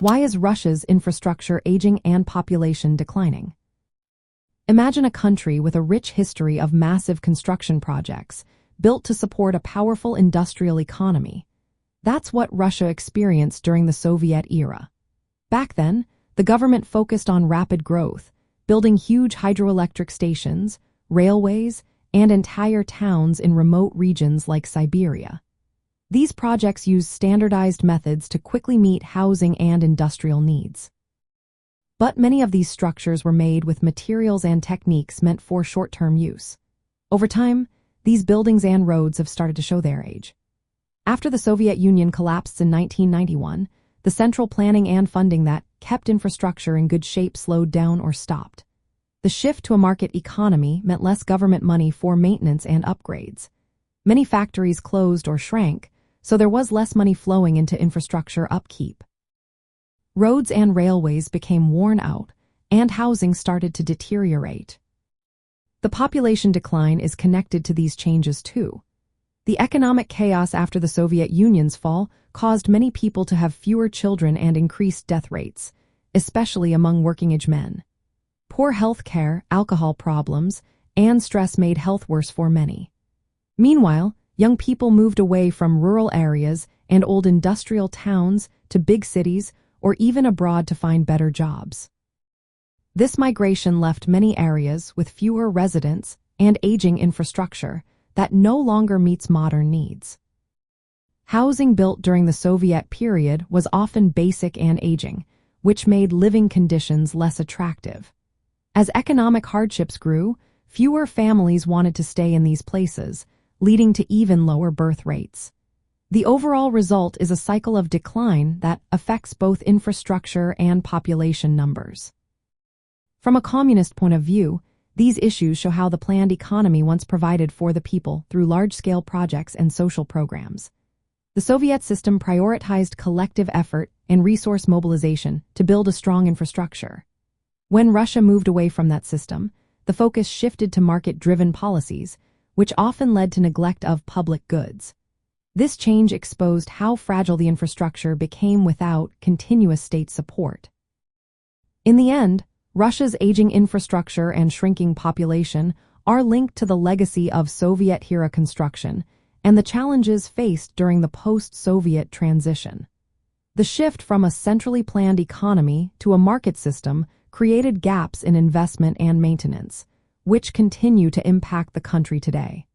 Why is Russia's infrastructure aging and population declining? Imagine a country with a rich history of massive construction projects, built to support a powerful industrial economy. That's what Russia experienced during the Soviet era. Back then, the government focused on rapid growth, building huge hydroelectric stations, railways, and entire towns in remote regions like Siberia. These projects used standardized methods to quickly meet housing and industrial needs. But many of these structures were made with materials and techniques meant for short-term use. Over time, these buildings and roads have started to show their age. After the Soviet Union collapsed in 1991, the central planning and funding that kept infrastructure in good shape slowed down or stopped. The shift to a market economy meant less government money for maintenance and upgrades. Many factories closed or shrank, so there was less money flowing into infrastructure upkeep. Roads and railways became worn out, and housing started to deteriorate. The population decline is connected to these changes too. The economic chaos after the Soviet Union's fall caused many people to have fewer children and increased death rates, especially among working-age men. Poor health care, alcohol problems, and stress made health worse for many. Meanwhile, young people moved away from rural areas and old industrial towns to big cities or even abroad to find better jobs. This migration left many areas with fewer residents and aging infrastructure that no longer meets modern needs. Housing built during the Soviet period was often basic and aging, which made living conditions less attractive. As economic hardships grew, fewer families wanted to stay in these places, leading to even lower birth rates. The overall result is a cycle of decline that affects both infrastructure and population numbers. From a communist point of view, these issues show how the planned economy once provided for the people through large-scale projects and social programs. The Soviet system prioritized collective effort and resource mobilization to build a strong infrastructure. When Russia moved away from that system, the focus shifted to market-driven policies, which often led to neglect of public goods. This change exposed how fragile the infrastructure became without continuous state support. In the end, Russia's aging infrastructure and shrinking population are linked to the legacy of Soviet-era construction and the challenges faced during the post-Soviet transition. The shift from a centrally planned economy to a market system created gaps in investment and maintenance, which continue to impact the country today.